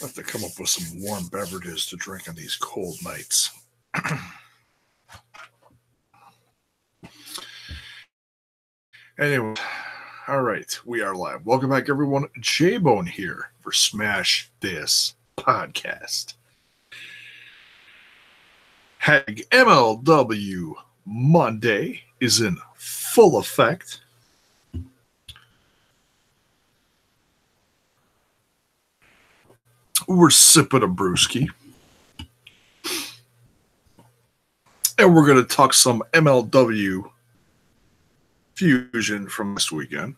I have to come up with some warm beverages to drink on these cold nights. Anyway, all right, we are live. Welcome back, everyone. J-Bone here for Smash This Podcast. MLW Monday is in full effect. We're sipping a brewski. And we're going to talk some MLW Fusion from this weekend.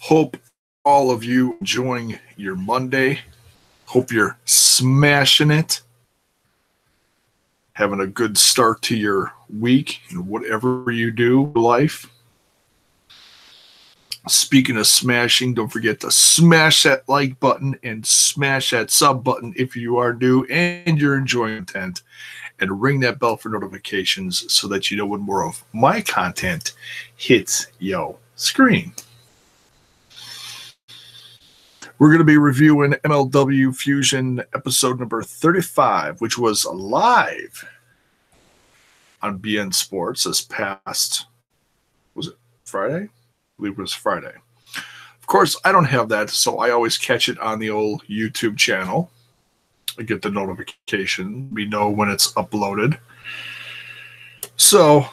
Hope all of you enjoying your Monday. Hope you're smashing it. Having a good start to your week and whatever you do in life. Speaking of smashing, don't forget to smash that like button and smash that sub button if you are new and you're enjoying content. And ring that bell for notifications so that you know when more of my content hits your screen. We're going to be reviewing MLW Fusion episode number 35, which was live on BN Sports this past, was it Friday? I believe it was Friday. Of course, I don't have that, so I always catch it on the old YouTube channel. I get the notification. We know when it's uploaded. So,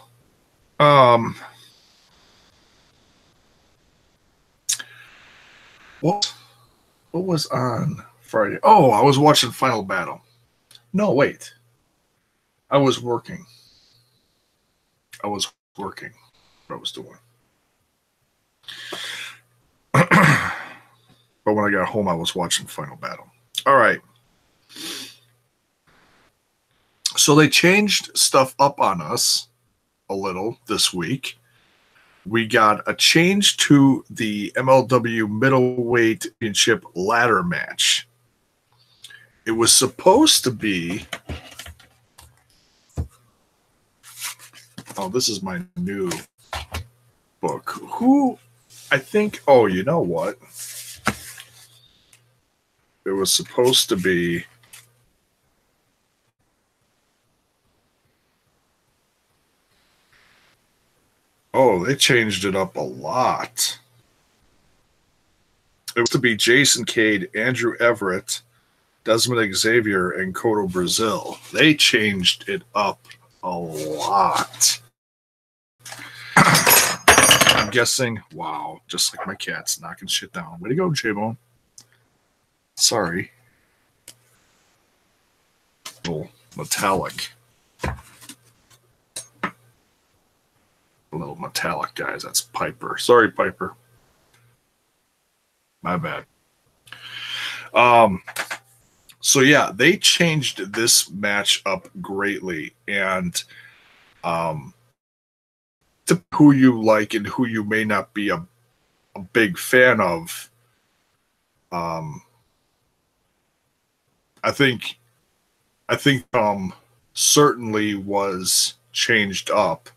what was on Friday? Oh, I was watching Final Battle. No, wait. I was working. What I was doing. But when I got home, I was watching Final Battle. All right. So they changed stuff up on us a little this week. We got a change to the MLW Middleweight Championship ladder match. It was supposed to be... Oh, this is my new book. Oh, you know what? It was supposed to be... Oh, they changed it up a lot. It was to be Jason Cade, Andrew Everett, Desmond Xavier, and Cotto Brazil. They changed it up a lot. I'm guessing, wow, just like my cat's knocking shit down. Way to go, J-Bone. Sorry. A little metallic. Little metallic guys. That's Piper. Sorry, Piper. My bad. So yeah, they changed this match up greatly, and to who you like and who you may not be a big fan of, I think certainly was changed up.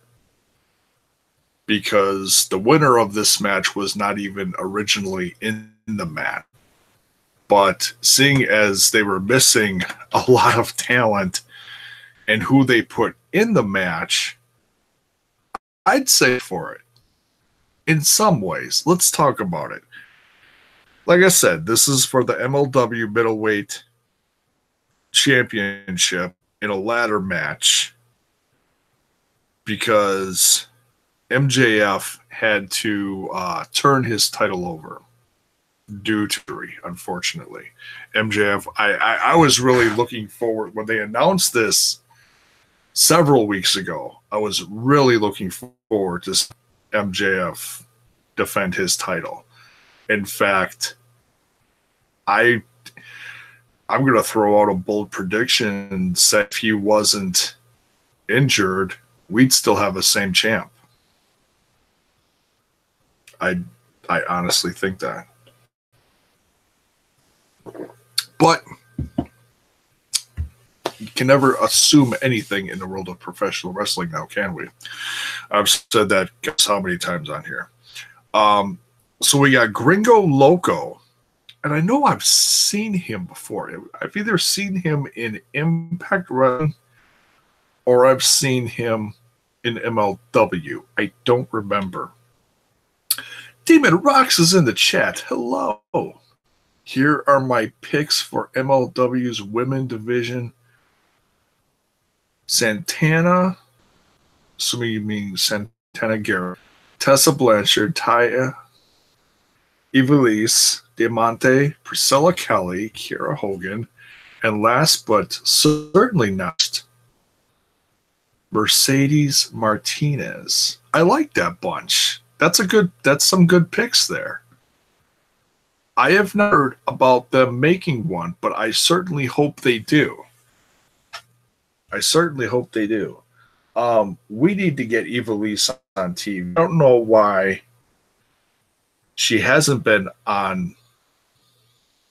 Because the winner of this match was not even originally in the match. But seeing as they were missing a lot of talent and who they put in the match, I'd say for it. In some ways. Let's talk about it. Like I said, this is for the MLW Middleweight Championship in a ladder match. Because MJF had to turn his title over due to injury, unfortunately. MJF, I was really looking forward when they announced this several weeks ago. I was really looking forward to MJF defend his title. In fact, I'm going to throw out a bold prediction and say if he wasn't injured, we'd still have the same champ. I honestly think that. But you can never assume anything in the world of professional wrestling now, can we? I've said that guess how many times on here. So we got Gringo Loco, and I know I've seen him before. I've either seen him in Impact Wrestling or I've seen him in MLW. I don't remember. Demon Rocks is in the chat. Hello. Here are my picks for MLW's women division. Santana, assuming you mean Santana Garrett, Tessa Blanchard, Taya, Ivelisse, Diamante, Priscilla Kelly, Kiera Hogan, and last but certainly not, Mercedes Martinez. I like that bunch. That's some good picks there. I have not heard about them making one, but I certainly hope they do. I certainly hope they do. We need to get Ivelisse on TV. I don't know why she hasn't been on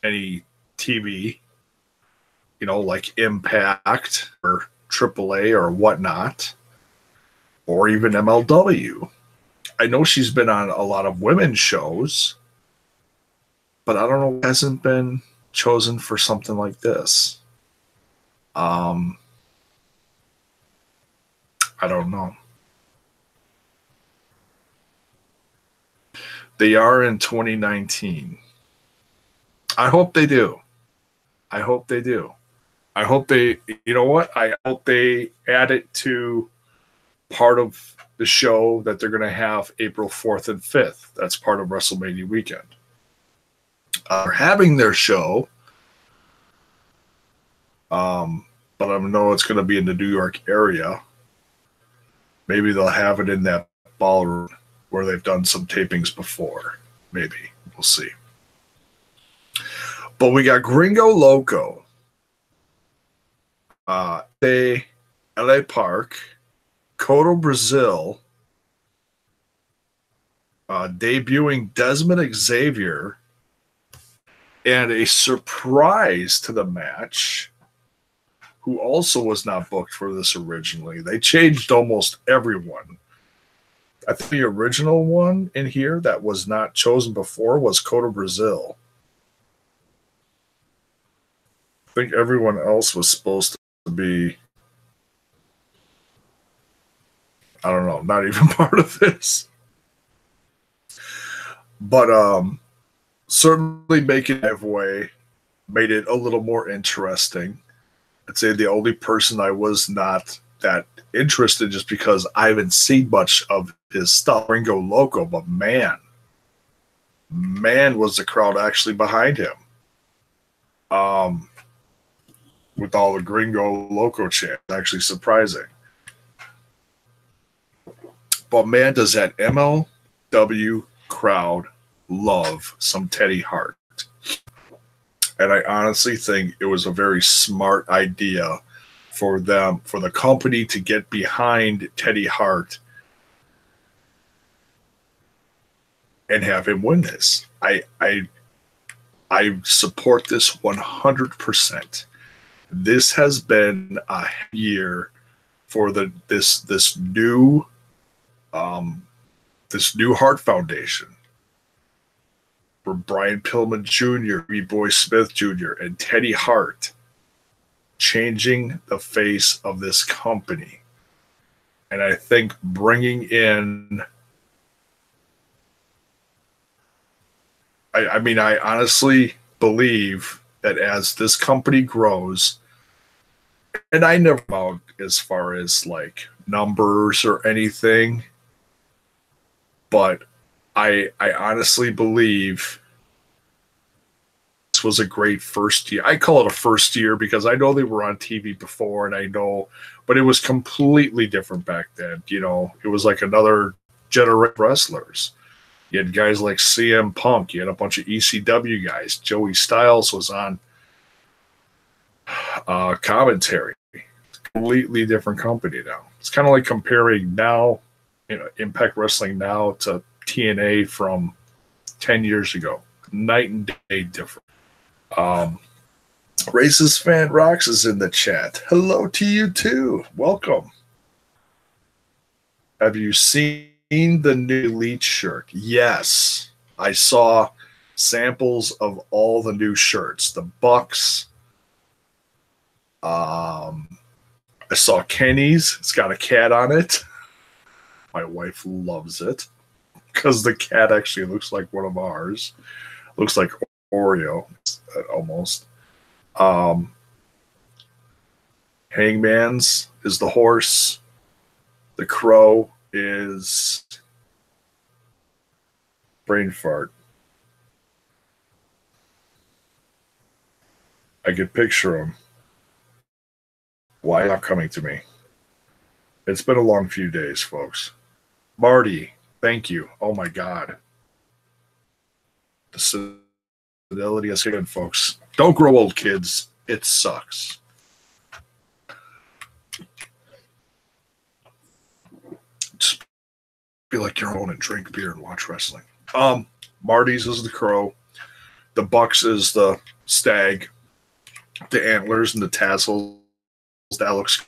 any TV, like Impact or AAA or whatnot, or even MLW. I know she's been on a lot of women's shows, but I don't know, hasn't been chosen for something like this. I don't know. They are in 2019. I hope they do. I hope they do. I hope they, you know what? I hope they add it to part of the show that they're going to have April 4th and 5th. That's part of WrestleMania weekend. They're having their show, but I know it's going to be in the New York area. Maybe they'll have it in that ballroom where they've done some tapings before. Maybe. We'll see. But we got Gringo Loco, LA Park, Cotto Brazil, debuting Desmond Xavier, and a surprise to the match, who also was not booked for this originally. They changed almost everyone. I think the original one in here that was not chosen before was Cotto Brazil. I think everyone else was supposed to be, I don't know, not even part of this. But certainly making giveaway made it a little more interesting. I'd say the only person I was not that interested just because I haven't seen much of his stuff, Gringo Loco, but man was the crowd actually behind him. With all the Gringo Loco chants, actually surprising. But man, does that MLW crowd love some Teddy Hart. And I honestly think it was a very smart idea for them, for the company to get behind Teddy Hart and have him win this. I support this 100%. This has been a year for this new Hart Foundation, for Brian Pillman Jr., B-Boy Smith Jr., and Teddy Hart changing the face of this company. And I think bringing in, I honestly believe that as this company grows, and I never know as far as like numbers or anything, but I honestly believe this was a great first year. I call it a first year because I know they were on TV before, and I know, but it was completely different back then. You know, it was like another generation of wrestlers. You had guys like CM Punk. You had a bunch of ECW guys. Joey Styles was on commentary. It's a completely different company now. It's kind of like comparing now, Impact Wrestling now to TNA from 10 years ago. Night and day different. Racist Fan Rocks is in the chat. Hello to you too. Welcome. Have you seen the new Elite shirt? Yes. I saw samples of all the new shirts. The Bucks. I saw Kenny's. It's got a cat on it. My wife loves it because the cat actually looks like one of ours. Looks like Oreo almost. Hangman's is the horse. The crow is brain fart. I could picture him. Why not coming to me? It's been a long few days, folks. Marty, thank you. Oh my God. The fidelity is good, folks. Don't grow old, kids. It sucks. Just be like your own and drink beer and watch wrestling. Marty's is the crow. The Bucks is the stag. The antlers and the tassels. That looks.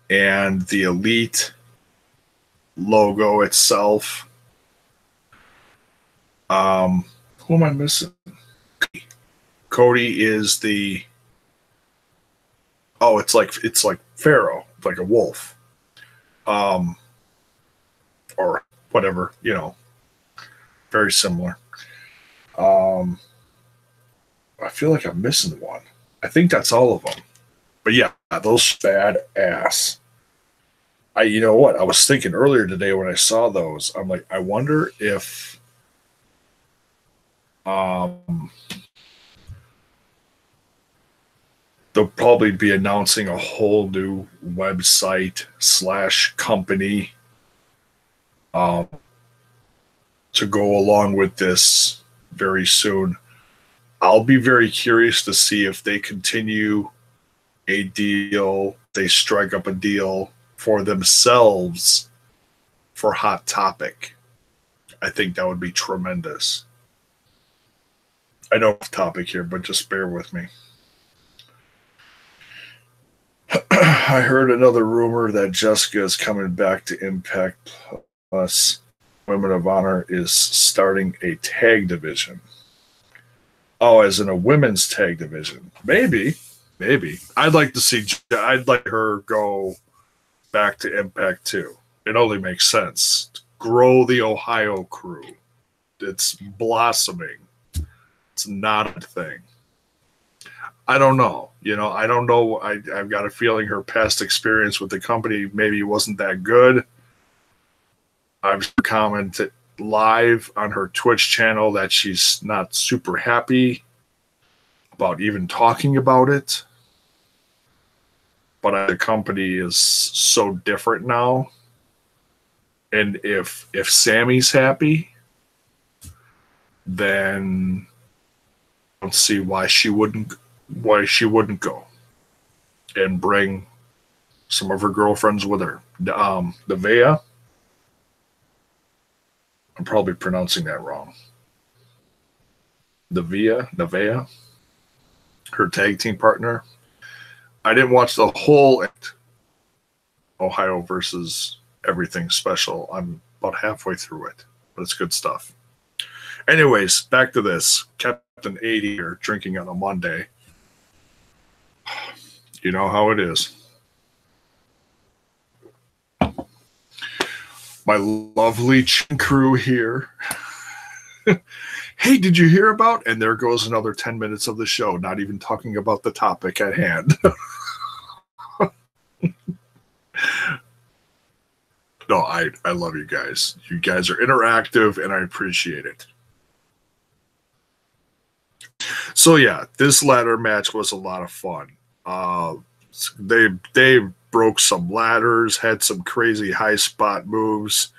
And the Elite logo itself. Who am I missing? Cody is the. Oh, it's like Pharaoh, like a wolf. Or whatever, very similar. I feel like I'm missing one. I think that's all of them. But yeah, those bad ass. You know what? I was thinking earlier today when I saw those, I'm like, I wonder if they'll probably be announcing a whole new website / company to go along with this very soon. I'll be very curious to see if they continue a deal, they strike up a deal for themselves for Hot Topic. I think that would be tremendous. I know off topic here, but just bear with me. I heard another rumor that Jessica is coming back to Impact Plus. Women of Honor is starting a tag division. Oh, as in a women's tag division. Maybe. I'd like her go back to Impact too. It only makes sense. Grow the Ohio crew. It's blossoming. It's not a thing. I don't know. I don't know. I've got a feeling her past experience with the company maybe wasn't that good. I've commented live on her Twitch channel that she's not super happy about even talking about it. But the company is so different now. And if Sammy's happy, then I don't see why she wouldn't go and bring some of her girlfriends with her. Nevaeh, I'm probably pronouncing that wrong. Nevaeh, her tag team partner. I didn't watch the whole Ohio versus everything special. I'm about halfway through it, but it's good stuff. Anyways, back to this. Captain 80 here drinking on a Monday. You know how it is. My lovely crew here. Hey, did you hear about? And there goes another 10 minutes of the show, not even talking about the topic at hand. No, I love you guys. You guys are interactive, and I appreciate it. So yeah, this ladder match was a lot of fun. They broke some ladders, had some crazy high spot moves.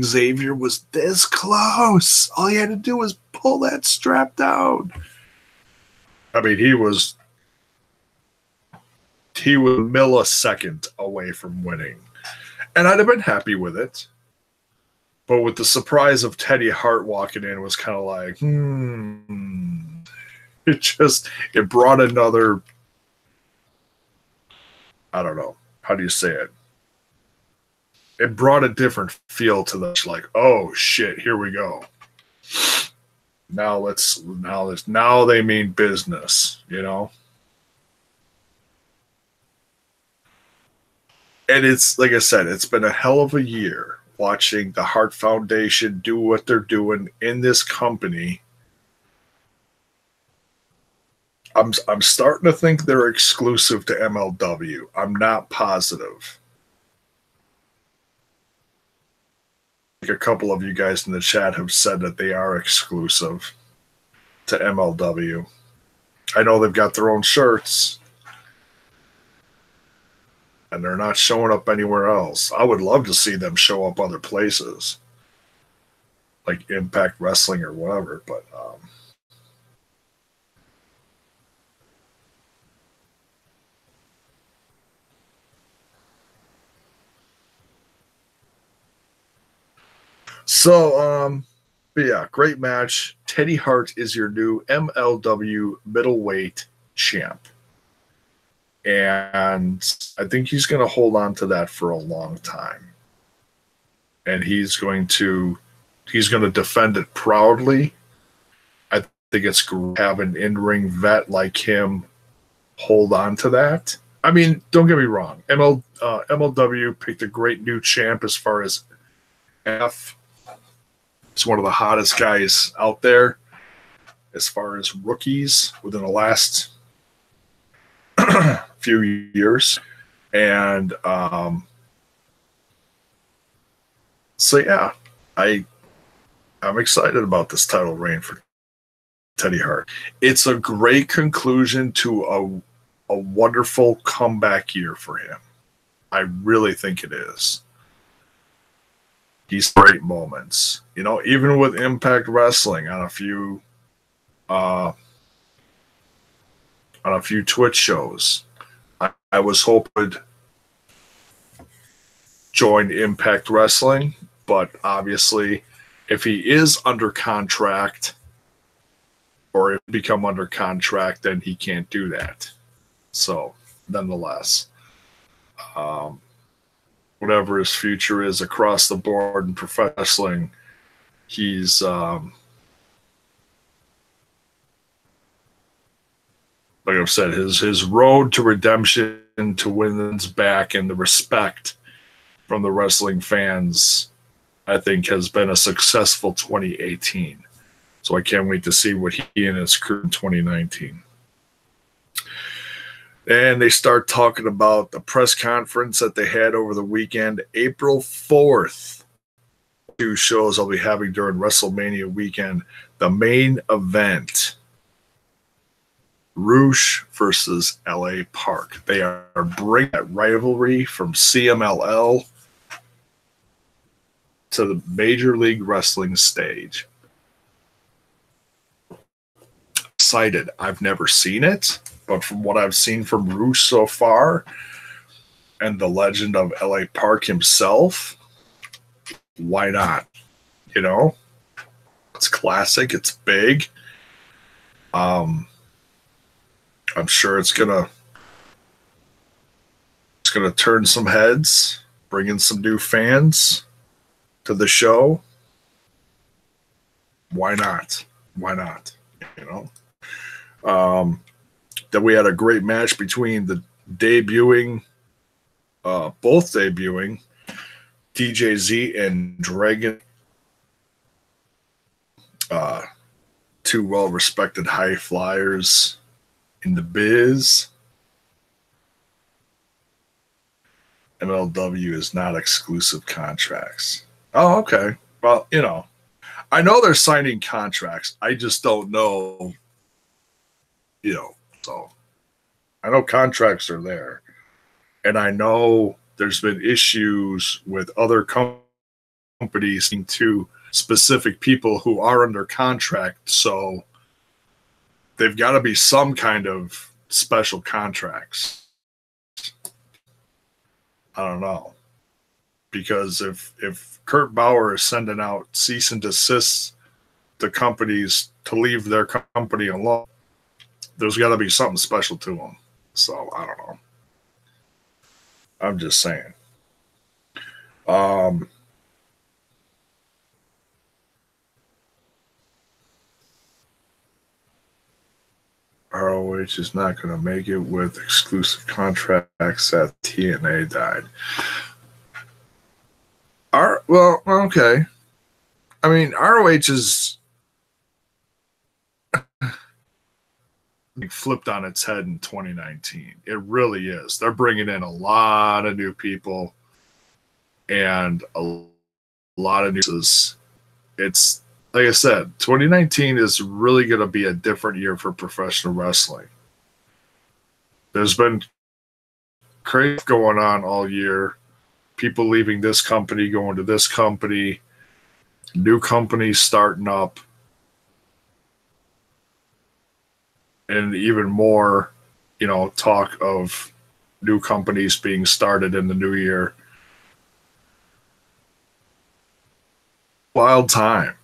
Xavier was this close. All he had to do was pull that strap down. I mean, he was a millisecond away from winning. And I'd have been happy with it. But with the surprise of Teddy Hart walking in, it was kind of like, It brought another, I don't know, how do you say it? it brought a different feel to the like, oh shit, here we go. Now they mean business, you know? And it's like I said, it's been a hell of a year watching the Hart Foundation do what they're doing in this company. I'm starting to think they're exclusive to MLW. I'm not positive. A couple of you guys in the chat have said that they are exclusive to MLW. I know they've got their own shirts, and they're not showing up anywhere else. I would love to see them show up other places, like Impact Wrestling or whatever, but but yeah, great match. Teddy Hart is your new MLW middleweight champ. And I think he's going to hold on to that for a long time. And he's going to defend it proudly. I think it's great to have an in-ring vet like him hold on to that. I mean, don't get me wrong. MLW picked a great new champ as far as F. It's one of the hottest guys out there as far as rookies within the last few years. And so yeah, I'm excited about this title reign for Teddy Hart. It's a great conclusion to a wonderful comeback year for him. I really think it is. These great moments, you know, even with Impact Wrestling on a few Twitch shows, I was hoping join Impact Wrestling, but obviously, if he is under contract or if become under contract, then he can't do that. So, nonetheless, whatever his future is across the board in professional wrestling, he's like I've said, his road to redemption, to women's back, and the respect from the wrestling fans, I think, has been a successful 2018. So I can't wait to see what he and his crew in 2019. And they start talking about the press conference that they had over the weekend, April 4th. 2 shows I'll be having during WrestleMania weekend. The main event, Roosh versus LA Park. They are bringing that rivalry from CMLL to the Major League Wrestling stage. Excited. I've never seen it, but from what I've seen from Roosh so far and the legend of LA Park himself, why not? You know, it's classic. It's big. I'm sure it's gonna turn some heads, bring in some new fans to the show. Why not? Why not? You know. Then we had a great match between the both debuting DJZ and Dragon. 2 well-respected high flyers in the biz. MLW is not exclusive contracts. Oh, okay. Well, you know, I know they're signing contracts. I just don't know, you know, so I know contracts are there. And I know there's been issues with other companies to specific people who are under contract. So they've got to be some kind of special contracts. I don't know. Because if Kurt Bauer is sending out cease and desist to companies to leave their company alone, there's got to be something special to them. So I don't know. I'm just saying. Um, ROH is not going to make it with exclusive contracts that TNA died. Well, okay. I mean, ROH is flipped on its head in 2019. It really is. They're bringing in a lot of new people and a lot of news. It's like I said, 2019 is really going to be a different year for professional wrestling. There's been crazy going on all year. People leaving this company, going to this company, new companies starting up, and even more, talk of new companies being started in the new year. Wild time.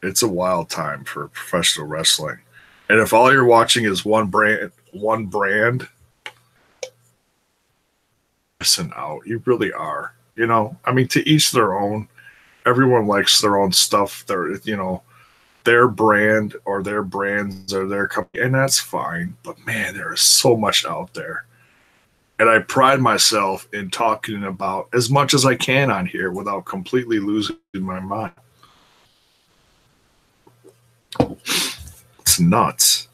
It's a wild time for professional wrestling. And if all you're watching is one brand, missing out. You really are. I mean, to each their own. Everyone likes their own stuff. Their brand or their brands or their company, and that's fine. But man, there is so much out there. And I pride myself in talking about as much as I can on here without completely losing my mind. It's nuts.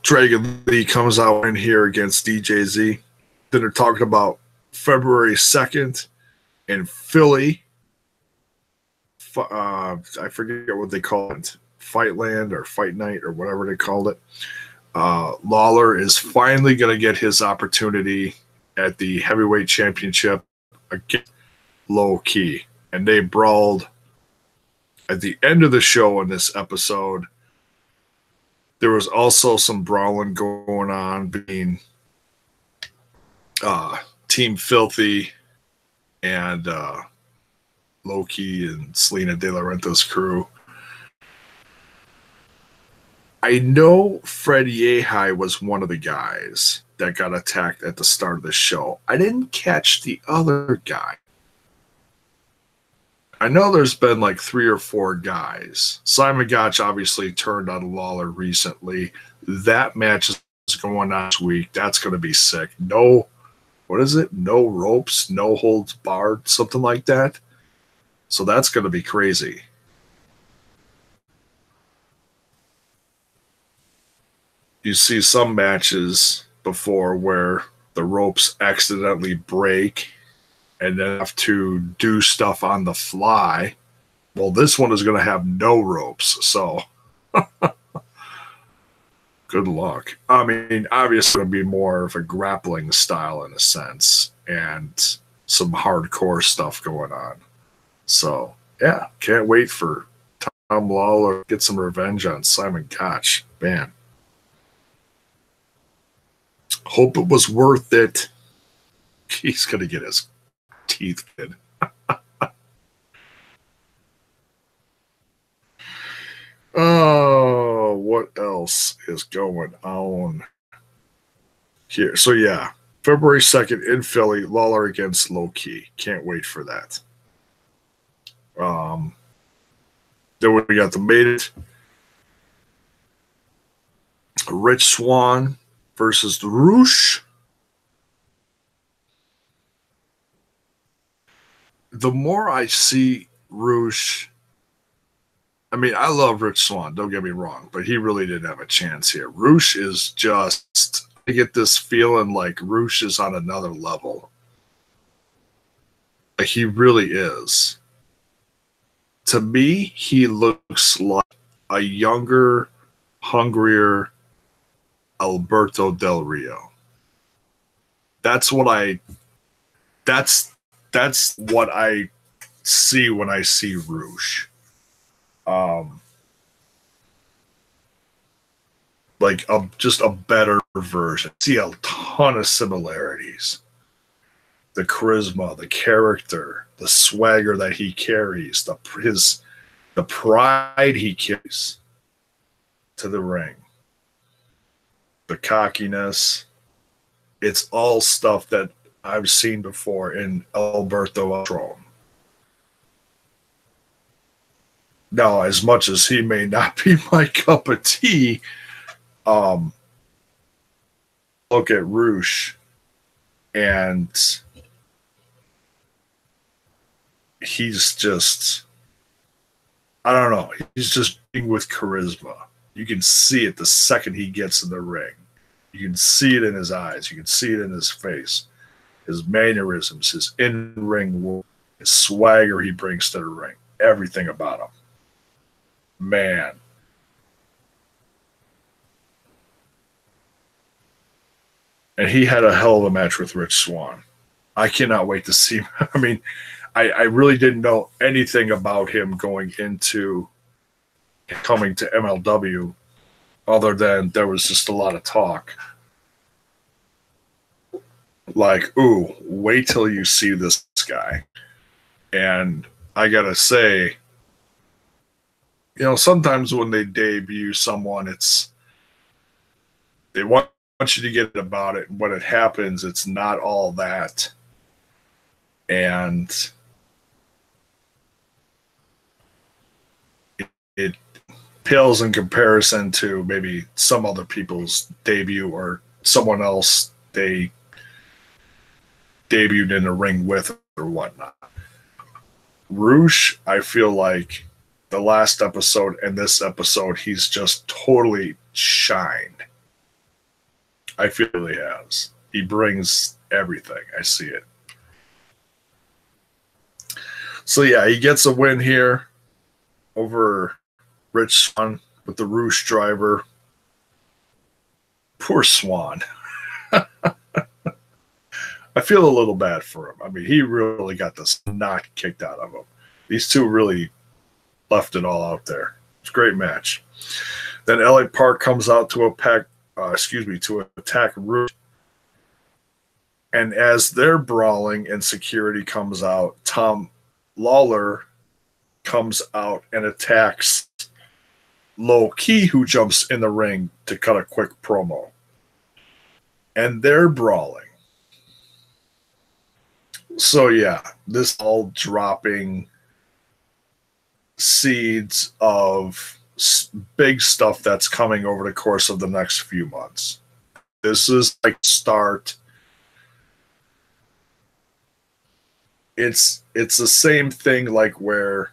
Dragon Lee comes out in here against DJZ. Then they're talking about February 2nd in Philly. I forget what they call it. Fightland or Fight Night or whatever they called it. Lawler is finally going to get his opportunity at the heavyweight championship against Low Key. And they brawled at the end of the show in this episode. There was also some brawling going on between Team Filthy and Low Key and Selena De La Renta's crew. I know Fred Yehi was one of the guys that got attacked at the start of the show. I didn't catch the other guy. I know there's been like 3 or 4 guys. Simon Gotch obviously turned on Lawler recently. That match is going on this week. That's going to be sick. No, what is it? No ropes, no holds barred, something like that. So that's going to be crazy. You see some matches before where the ropes accidentally break and then have to do stuff on the fly. Well, this one is going to have no ropes, so good luck. I mean, obviously it'll be more of a grappling style in a sense and some hardcore stuff going on. So, yeah, can't wait for Tom Lawler to get some revenge on Simon Gotch. Man. Hope it was worth it. He's going to get his teeth kid. Oh, what else is going on here? So, yeah, February 2nd in Philly, Lawler against Low Key. Can't wait for that. Then we got the main Rich Swann versus the Roosh. The more I see Roosh, I mean, I love Rich Swann, don't get me wrong, but he really didn't have a chance here. Roosh is just, I get this feeling like Roosh is on another level. Like he really is. To me, he looks like a younger, hungrier Alberto Del Rio. That's what I see when I see Roosh. Just a better version. I see a ton of similarities. The charisma, the character, the swagger that he carries, the pride he carries to the ring, the cockiness. It's all stuff that I've seen before in Alberto Altrone. Now, as much as he may not be my cup of tea, um, look at Roosh, and he's just, I don't know, he's just with charisma. You can see it the second he gets in the ring. You can see it in his eyes. You can see it in his face, his mannerisms, his in-ring work, his swagger he brings to the ring, everything about him. Man. And he had a hell of a match with Rich Swann. I cannot wait to see him. I mean, I really didn't know anything about him going into coming to MLW other than there was just a lot of talk. Like, ooh, wait till you see this guy. And I got to say, you know, sometimes when they debut someone, they want you to get about it. When it happens, it's not all that. And it pales in comparison to maybe some other people's debut or someone else they debuted in a ring with or whatnot. Roosh, I feel like the last episode and this episode, he's just totally shined. I feel he has. He brings everything. I see it. So yeah, he gets a win here over Rich Swann with the Roosh driver. Poor Swann. I feel a little bad for him. I mean, he really got the snot kicked out of him. These two really left it all out there. It's a great match. Then LA Park comes out to attack Roosh. And as they're brawling and security comes out, Tom Lawler comes out and attacks Low Key, who jumps in the ring to cut a quick promo. And they're brawling. So yeah, this all dropping seeds of big stuff that's coming over the course of the next few months. This is like start. It's the same thing like where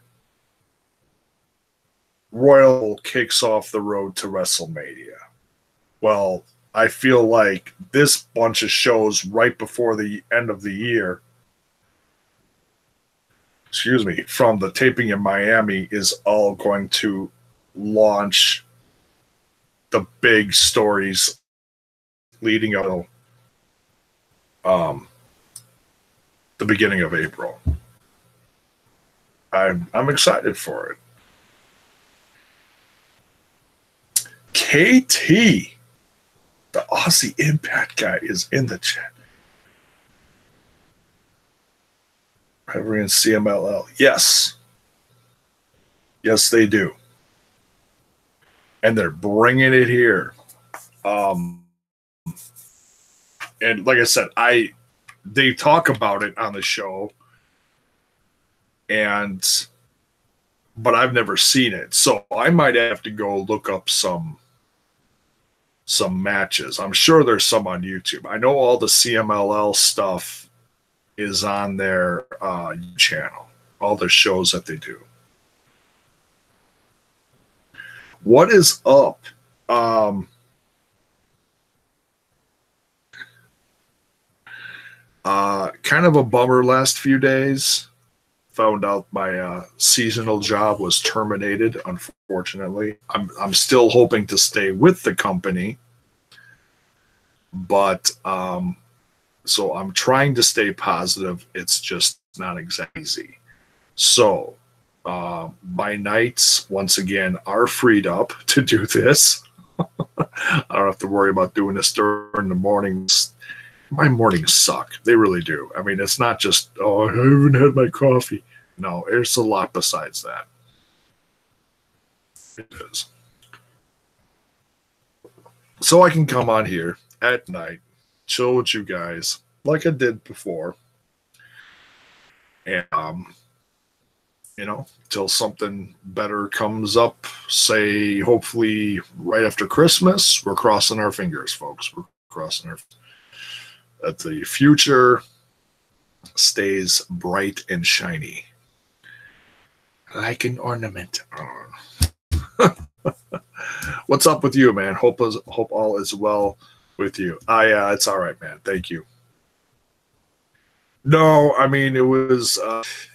Royal kicks off the road to WrestleMania. Well, I feel like this bunch of shows right before the end of the year, from the taping in Miami is all going to launch the big stories leading up to the beginning of April. I'm excited for it. KT, the Aussie Impact guy, is in the chat. Rivalry in CMLL. Yes. Yes, they do. And they're bringing it here. And like I said, they talk about it on the show, but I've never seen it. So I might have to go look up some matches. I'm sure there's some on YouTube. I know all the CMLL stuff is on their channel, all the shows that they do. What is up? Kind of a bummer last few days. Found out my seasonal job was terminated, unfortunately. I'm still hoping to stay with the company, but so I'm trying to stay positive. It's just not exactly easy. So my nights, once again, are freed up to do this. I don't have to worry about doing this during the mornings. My mornings suck. They really do. I mean, it's not just, oh, I haven't had my coffee. No, there's a lot besides that. It is. So I can come on here at night, chill with you guys, like I did before. And, till something better comes up, say, hopefully right after Christmas. We're crossing our fingers, folks. We're crossing our that the future stays bright and shiny. Like an ornament. What's up with you, man? Hope all is well with you. It's all right, man. Thank you. No, I mean, it was,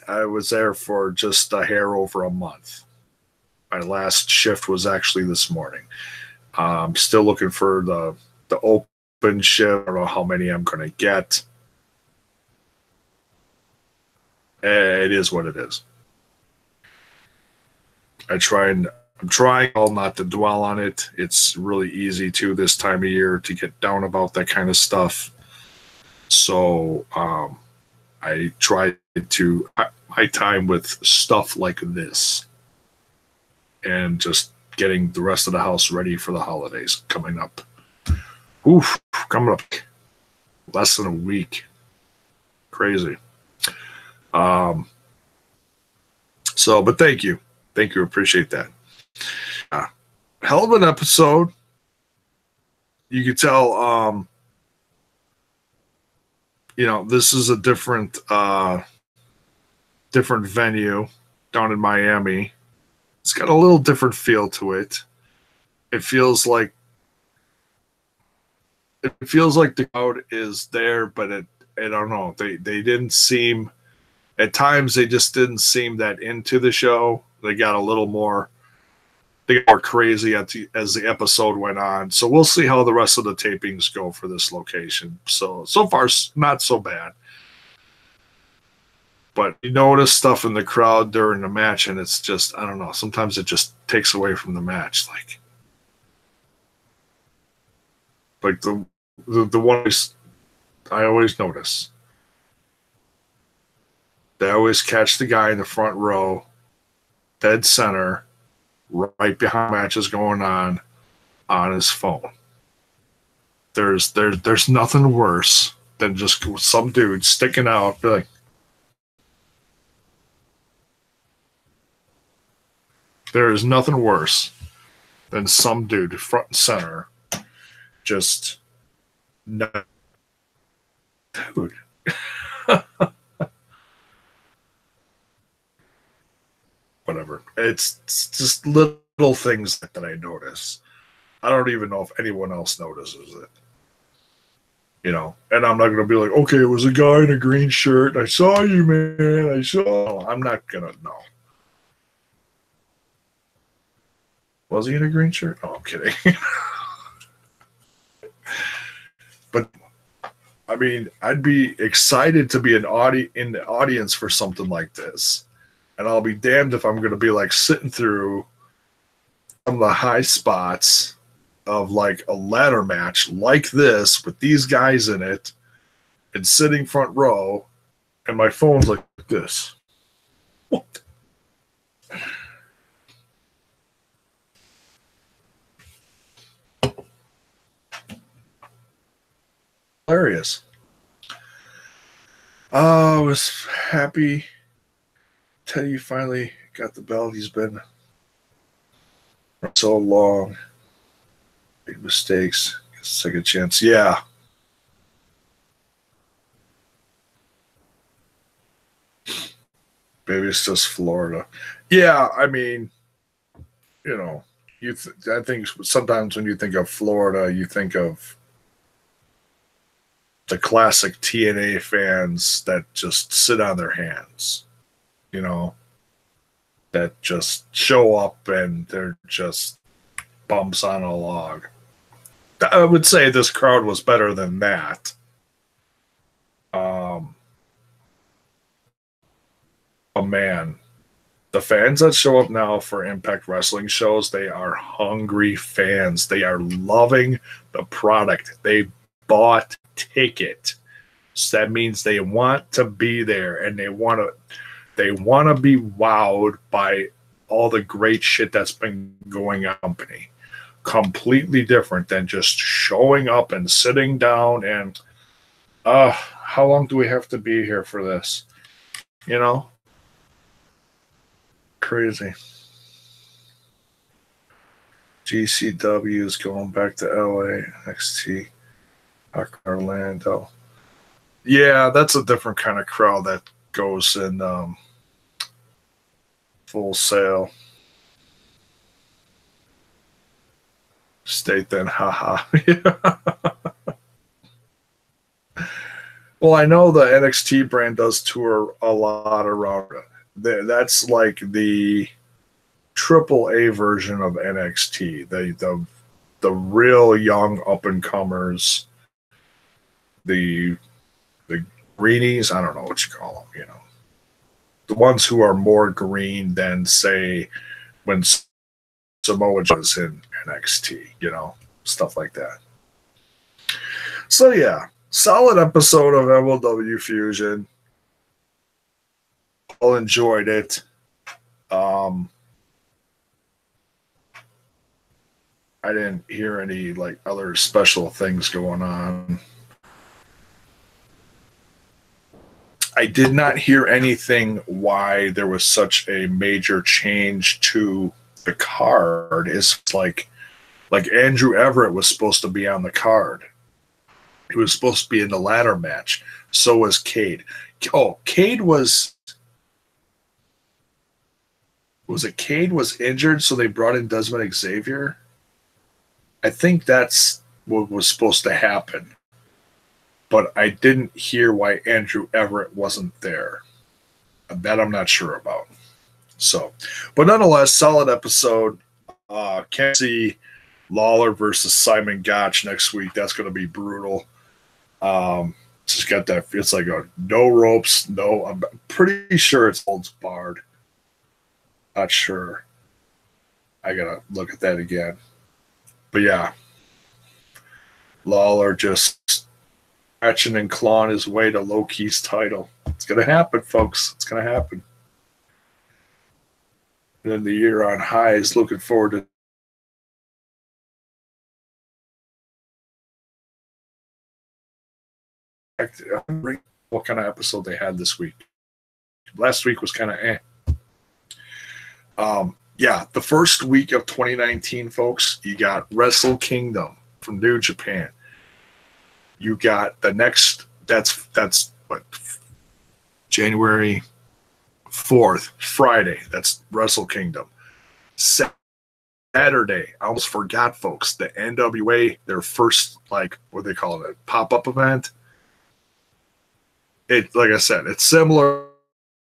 I was there for just a hair over a month. My last shift was actually this morning. Still looking for the open shift. I don't know how many I'm going to get. It is what it is. I'm trying all not to dwell on it. It's really easy to this time of year to get down about that kind of stuff. So I try to my time with stuff like this and just getting the rest of the house ready for the holidays coming up. Coming up less than a week. Crazy. But thank you. Thank you. Appreciate that. Hell of an episode. You could tell, this is a different venue down in Miami. It's got a little different feel to it. It feels like the crowd is there, but I don't know. They didn't seem, at times they just didn't seem that into the show. They got a little more, crazy as the episode went on. So we'll see how the rest of the tapings go for this location. So far, not so bad. But you notice stuff in the crowd during the match, and it's just, I don't know. Sometimes it just takes away from the match. Like the one I always notice. They always catch the guy in the front row, dead center, right behind matches going on his phone. There's nothing worse than just some dude sticking out, be like, there is nothing worse than some dude front and center just not, dude. Whatever. It's just little things that I notice. I don't even know if anyone else notices it. And I'm not going to be like, okay, it was a guy in a green shirt. I saw you, man. I'm not going to know. Was he in a green shirt? Oh, I'm kidding. But, I mean, I'd be excited to be in the audience for something like this. And I'll be damned if I'm going to be like sitting through some of the high spots of like a ladder match like this with these guys in it and sitting front row and my phone's like this. What? Hilarious. I was happy. Teddy finally got the belt. He's been so long. Big mistakes. Second chance. Yeah. Maybe it's just Florida. Yeah, I mean, I think sometimes when you think of Florida, you think of the classic TNA fans that just sit on their hands. That just show up and they're just bumps on a log. I would say this crowd was better than that. Oh man, the fans that show up now for Impact Wrestling shows, they are hungry fans. They are loving the product. They bought ticket. So that means they want to be there and they want to be wowed by all the great shit that's been going on in the company. Completely different than just showing up and sitting down and how long do we have to be here for this? You know? Crazy. GCW is going back to LA. NXT. Orlando. Yeah, that's a different kind of crowd that goes in Full Sail. State then, haha. Well, I know the NXT brand does tour a lot around. That's like the AAA version of NXT. The real young up and comers, the greenies. I don't know what you call them. You know, the ones who are more green than say when Samoa was in NXT. You know, stuff like that. So yeah. Solid episode of MLW Fusion. All enjoyed it. I didn't hear any like other special things going on. I did not hear anything why there was such a major change to the card. It's like Andrew Everett was supposed to be on the card. He was supposed to be in the ladder match. So was Cade. Oh, Cade was it Cade was injured, so they brought in Desmond Xavier? I think that's what was supposed to happen. But I didn't hear why Andrew Everett wasn't there. That I'm not sure about. So, but nonetheless, solid episode. Can't see Lawler versus Simon Gotch next week. That's going to be brutal. Just got that. It's like a no ropes, no. I'm pretty sure it's holds barred. Not sure. I gotta look at that again. But yeah, Lawler just scratching and clawing his way to Low-Key's title. It's gonna happen, folks. It's gonna happen. And then the year on highs. Looking forward to. What kind of episode they had this week. Last week was kind of yeah, the first week of 2019, folks, you got Wrestle Kingdom from New Japan. You got the next, that's what, January 4th, Friday, that's Wrestle Kingdom. Saturday, I almost forgot, folks, the NWA, their first, like, what do they call it, pop-up event. It, like I said, it's similar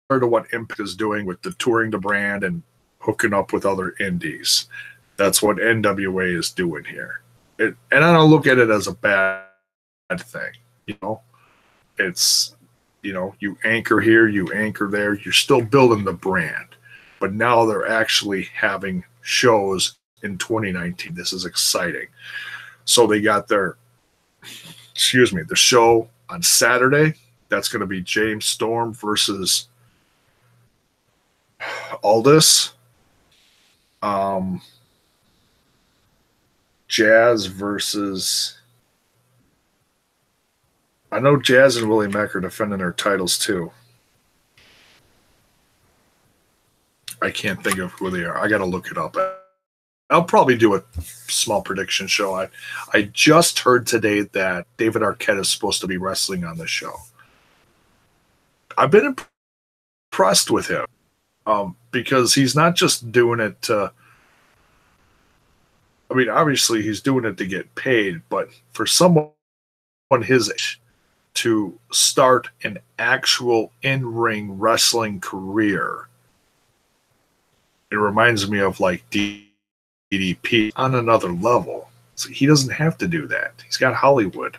to what Impact is doing with the touring the brand and hooking up with other indies. That's what NWA is doing here. And I don't look at it as a bad thing. You know, it's, you know, you anchor here, you anchor there. You're still building the brand. But now they're actually having shows in 2019. This is exciting. So they got the show on Saturday. That's going to be James Storm versus Aldis. Jazz versus. I know Jazz and Willie Mack are defending their titles too. I can't think of who they are. I got to look it up. I'll probably do a small prediction show. I just heard today that David Arquette is supposed to be wrestling on this show. I've been impressed with him because he's not just doing it to. I mean, obviously he's doing it to get paid, but for someone his age to start an actual in-ring wrestling career, it reminds me of like DDP on another level. So he doesn't have to do that. He's got Hollywood.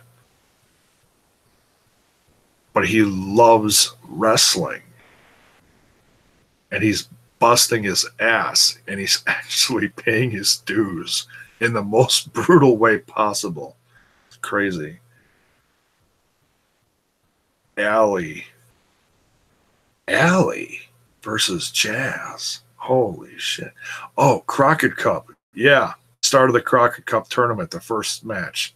But he loves wrestling. And he's busting his ass. And he's actually paying his dues in the most brutal way possible. It's crazy. Allie versus Jazz. Holy shit. Oh, Crockett Cup. Yeah. Start of the Crockett Cup tournament, the first match.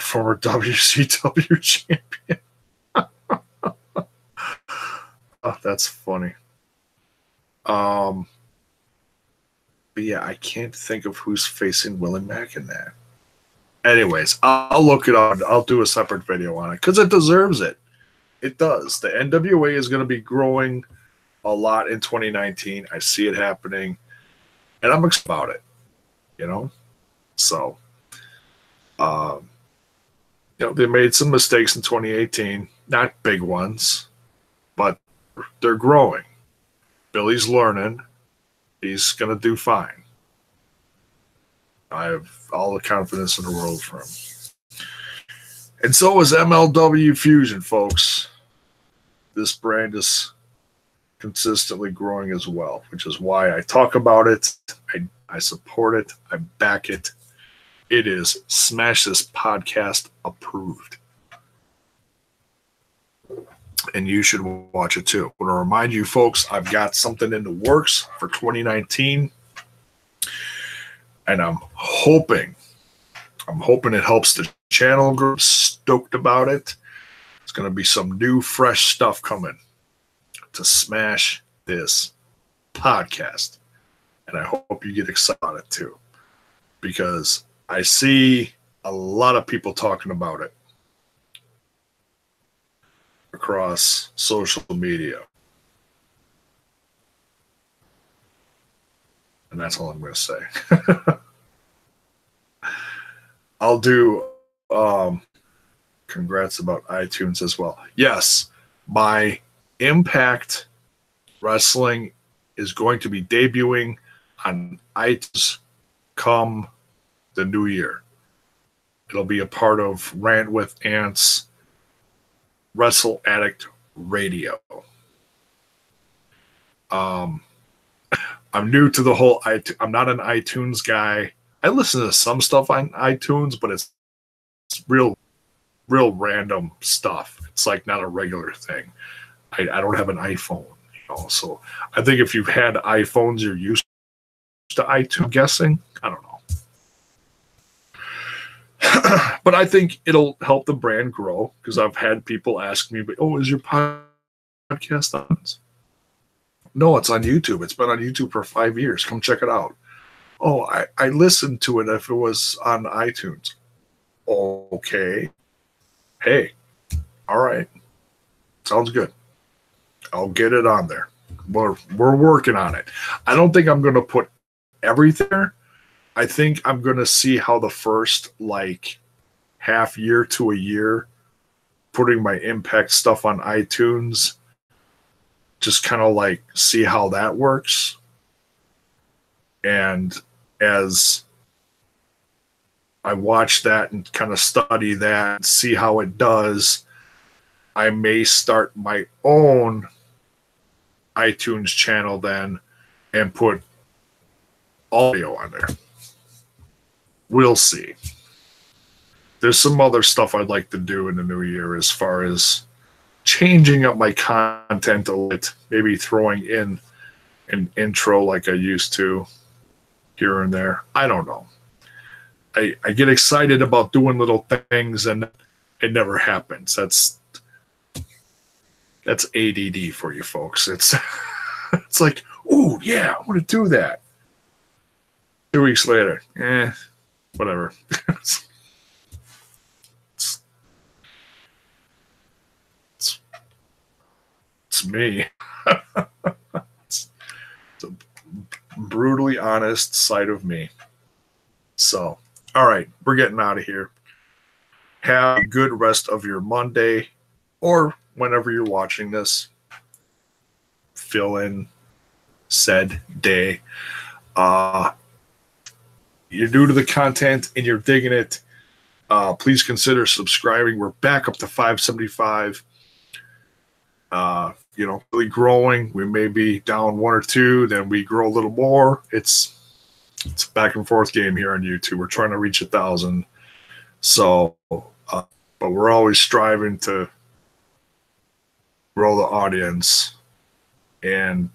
former WCW champion. Oh, that's funny. But yeah, I can't think of who's facing Willie Mack in that. Anyways, I'll look it up. I'll do a separate video on it because it deserves it. It does. The NWA is going to be growing a lot in 2019. I see it happening, and I'm excited about it. You know, so they made some mistakes in 2018, not big ones, but they're growing. Billy's learning. He's going to do fine. I have all the confidence in the world for him. And so is MLW Fusion, folks. This brand is consistently growing as well, which is why I talk about it. I support it. I back it. It is Smash This Podcast approved. And you should watch it too. I want to remind you, folks, I've got something in the works for 2019. And I'm hoping it helps the channel grow. Stoked about it. It's going to be some new, fresh stuff coming to Smash This Podcast. And I hope you get excited about it too. Because I see a lot of people talking about it across social media. And that's all I'm going to say. I'll do congrats about iTunes as well. Yes, my Impact Wrestling is going to be debuting on iTunes come the new year. It'll be a part of Rant With Ant's Wrestle Addict Radio. I'm new to the whole I'm not an iTunes guy. I listen to some stuff on iTunes, but it's real random stuff. It's like not a regular thing. I don't have an iPhone, so I think if you've had iPhones, you're used to iTunes, I'm guessing. I don't know. But I think it'll help the brand grow because I've had people ask me, "Oh, is your podcast on?" No, it's on YouTube. It's been on YouTube for 5 years. Come check it out. Oh, I listened to it if it was on iTunes. Okay. Hey, all right. Sounds good. I'll get it on there. We're working on it. I don't think I'm going to put everything there. I think I'm going to see how the first half year to a year putting my Impact stuff on iTunes, just kind of see how that works. And as I watch that and kind of study that, see how it does, I may start my own iTunes channel then and put audio on there. We'll see. There's some other stuff I'd like to do in the new year as far as changing up my content a bit, maybe throwing in an intro like I used to here and there. I don't know. I get excited about doing little things and it never happens. That's ADD for you folks. It's like, oh yeah, I want to do that. 2 weeks later, whatever. It's me. It's a brutally honest side of me. So, all right, we're getting out of here. Have a good rest of your Monday or whenever you're watching this. Fill in said day. You're new to the content and you're digging it. Please consider subscribing. We're back up to 575. Really growing. We may be down 1 or 2, then we grow a little more. It's a back and forth game here on YouTube. We're trying to reach 1,000. So, but we're always striving to grow the audience and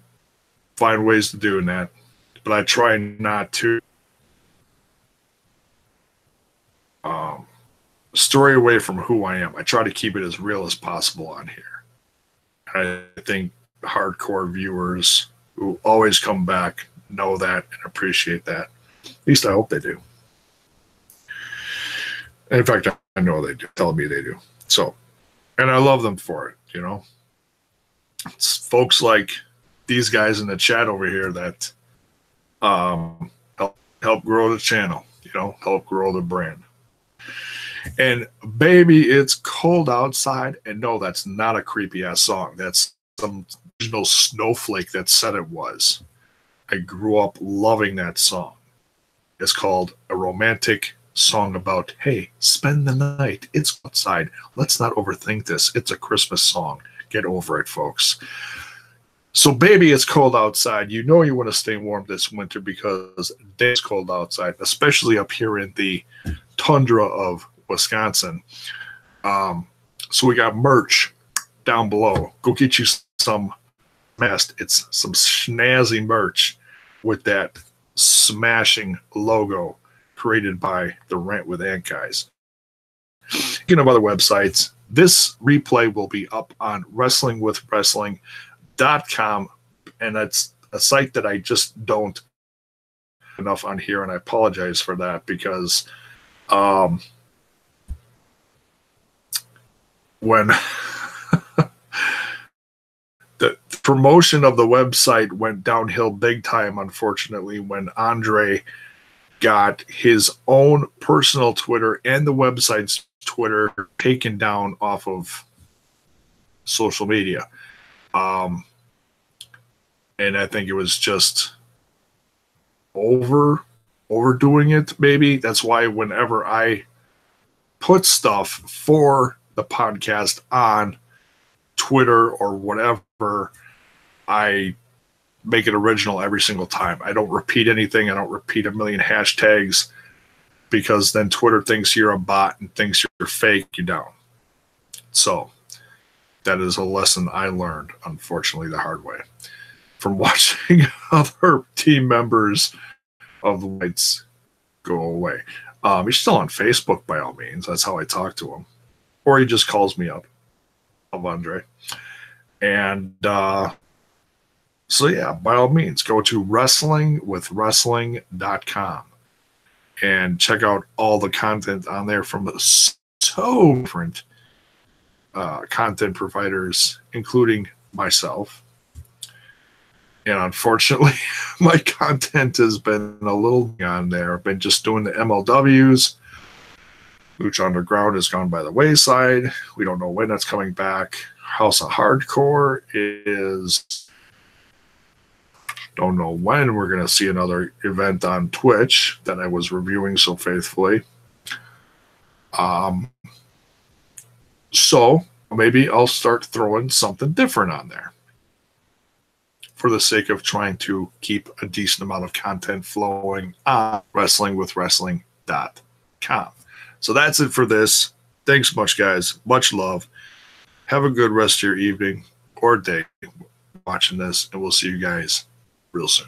find ways to do that. But I try not to stray away from who I am. I try to keep it as real as possible on here. I think hardcore viewers who always come back know that and appreciate that. At least I hope they do. In fact, I know they do. Telling me they do. So, and I love them for it, you know. It's folks like these guys in the chat over here that help grow the channel, you know, help grow the brand. And Baby It's Cold Outside, and no, that's not a creepy ass song. That's some original snowflake that said it was. I grew up loving that song. It's called a romantic song about, hey, spend the night. It's outside. Let's not overthink this. It's a Christmas song. Get over it, folks. So, Baby It's Cold Outside. You know you want to stay warm this winter because it's cold outside, especially up here in the tundra of Wisconsin. So we got merch down below. Go get you some mast. It's some snazzy merch with that smashing logo created by the Rant With Ant guys. Speaking of other websites, this replay will be up on wrestlingwithwrestling.com, and that's a site that I just don't enough on here, and I apologize for that because when the promotion of the website went downhill big time, unfortunately, when Andre got his own personal Twitter and the website's Twitter taken down off of social media. And I think it was just overdoing it, maybe. That's why whenever I put stuff for the podcast on Twitter or whatever, I make it original every single time. I don't repeat anything. I don't repeat a million hashtags because then Twitter thinks you're a bot and thinks you're fake, you don't. So that is a lesson I learned, unfortunately, the hard way from watching other team members of the Lights go away. He's still on Facebook by all means. That's how I talk to him. Or he just calls me up, of Andre. And so, yeah, by all means, go to wrestlingwithwrestling.com and check out all the content on there from so different content providers, including myself. And unfortunately, my content has been a little on there. I've been just doing the MLWs. Lucha Underground has gone by the wayside. We don't know when that's coming back. House of Hardcore is... Don't know when we're going to see another event on Twitch that I was reviewing so faithfully. So maybe I'll start throwing something different on there for the sake of trying to keep a decent amount of content flowing on wrestlingwithwrestling.com. So that's it for this. Thanks much, guys. Much love. Have a good rest of your evening or day watching this, and we'll see you guys real soon.